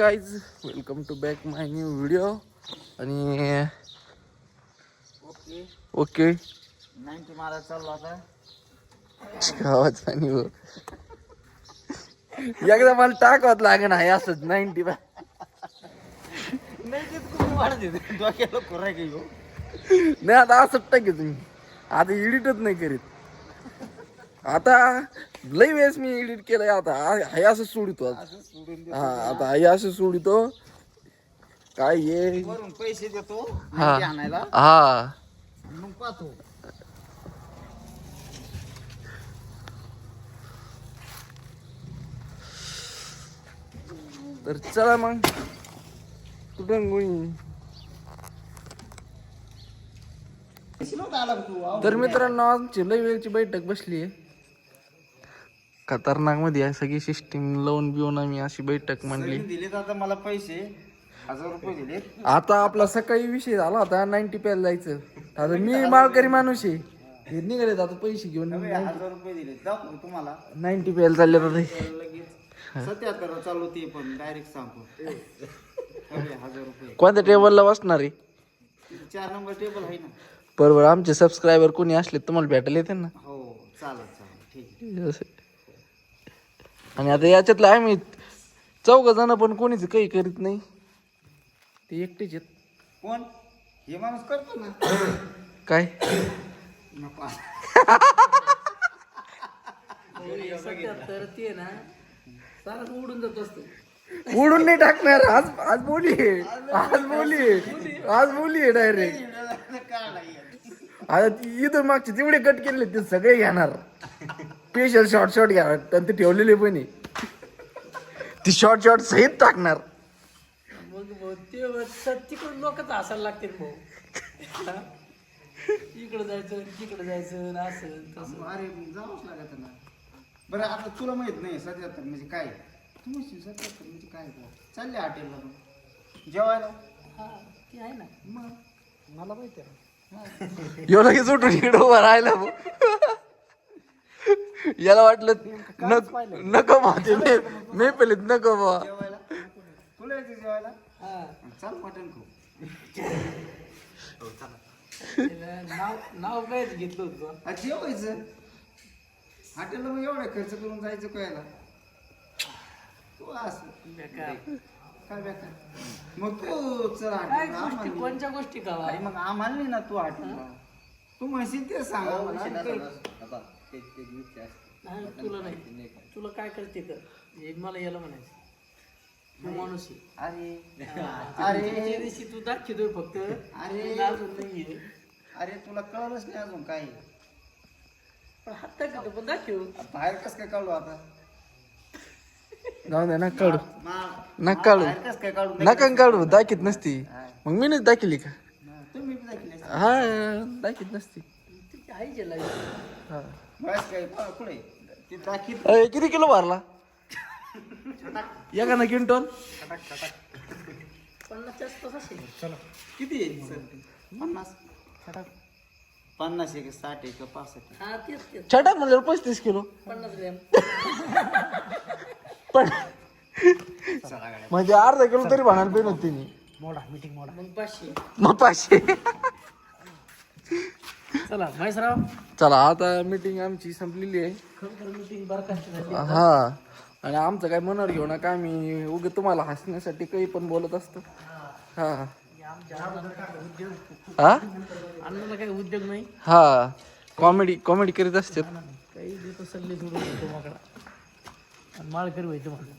Guys welcome to back my new video. आणि okay 90 मारा चाललो आता. गावात पाणी हो. एकदा मला टाकवत लागेल आहे असंच 90 नाही तेच खूप वाढत येते डोक्याला खुराय घेऊ. नाही आता असंच टाके तुम्ही. आता एडिटच नाही करीत. आता लई वेळेस मी एडिट केलंय. आता हे असं सोडितो असं सोडून देतो. हा आता हे असं सोडितो काय ये वरून पैसे देतो हा ते आणायला हा मग पाहतो. तर चला मग कुठं गोळी. तर मित्रांनो आमची लई वेळची बैठक बसली आहे. खतरनाक मध्ये आहे सगळी सिस्टीम लावून बिवून आम्ही अशी बैठक मांडली. दिलेत आता मला पैसे 1000 रुपये दिलेत. आता आपला सकाळी विषय झाला होता 90 प्यायला जायचं. आता मी माळकरी माणूस आहे. हे निघाले आता पैसे घेऊन 1000 रुपये दिलेत जाऊ तुम्हाला 90 प्यायला चालले आता. लगेच 77 चालू ते पण डायरेक्ट सांगतो. 1000 रुपये कोणत्या टेबलला बसणार आहे? 4 नंबर टेबल आहे ना. बरोबर आमचे सबस्क्रायबर कोणी असले तुम्हाला भेटायला येते ना. हो चालेल ठीक आहे. आणि आता याच्यातलं आम्ही 4 जण पण कोणीच काही करीत नाही. ते एकटेच आहेत. कोण हे माणूस करतो ना काय नको. उडून नाही टाकणार. आज बोली डायरेक्ट. आता इथं मागचे जेवढे कट केले ते सगळे घेणार. स्पेशल शॉर्ट घेणार आणि ते ठेवलेले पण आहे. ती शॉर्ट सहित टाकणार. मग ते तिकडून लोकच हसायला लागतील भाऊ. इकडं जायचं तिकडं जायचं असं तसं. अरे जाऊच लागत ना. बरं आता तुला माहित नाही 77 म्हणजे काय. तू म्हणशील 77 म्हणजे काय चालले हॉटेलला जेवायला. हा ते आहे ना. मग मला माहिती आहे. एवढं लगेच उठून इकडं उभा राहिला भाऊ. याला वाटलं नको माझे मी पहिले नको बा. जेवायला तुला यायचं जेवायला. हा चाल मटण खाऊ. नाव कायच घेतलं होतं. जेवायचं हॉटेलला मग एवढा खर्च करून जायचं कळायला. तू असं बेकार. काय बेकार. मग तू चल काय हॉटेलला गोष्टी आम्हाला. कोणत्या गोष्टी खावा. अरे मग आम्हाला नाही ना तू हॉटेलला. तू म्हणशील ते सांगा मला. नाही तुला नाही. तुला काय करते कर. हे मला याला म्हणायचं तू माणूस आहे. अरे त्या दिवशी तू दाखवतोय फक्त. अरे अजून नाहीये. अरे तुला कळलंच नाही अजून काय. पण हात दाखवतो पण दाखव. बाहेर कस काय काढू आता. जाऊ दे ना काढू मा- नका काढू बाहेर कस काय काढू. नका काढू दाखीत नसती. मग मी नाही दाखिली का. तुम्ही बी दाखले असते. हा दाखीत नसती. तिची आईचे लाईफ. हा बस काय पुढे ते दाखीत. अय, किती किलो भरला एका ना क्विंटल. 50 आसपास असेल. किती आहे सर. 50 आहे का 60 आहे का 65. हा तेच छटाक म्हणल्यावर 35 किलो 50 ग्रॅम. पण म्हणजे अर्धा किलो तरी भाणार पेन होती तिने. मग 500. मग 500. चला महेशराव. चला आता मीटिंग आमची संपलेली आहे. खरं मीटिंग बरखास्त झाली. हा आणि आमचं काय मनावर घेऊ नका. आम्ही उगे तुम्हाला हसण्यासाठी काही पण बोलत असतो. हा हा अण्णाला काही उद्योग नाही. हा कॉमेडी करीत असतात. काही देतो सल्ले सोडून देतो माकडा. आणि माळकरी व्हायचं माझं.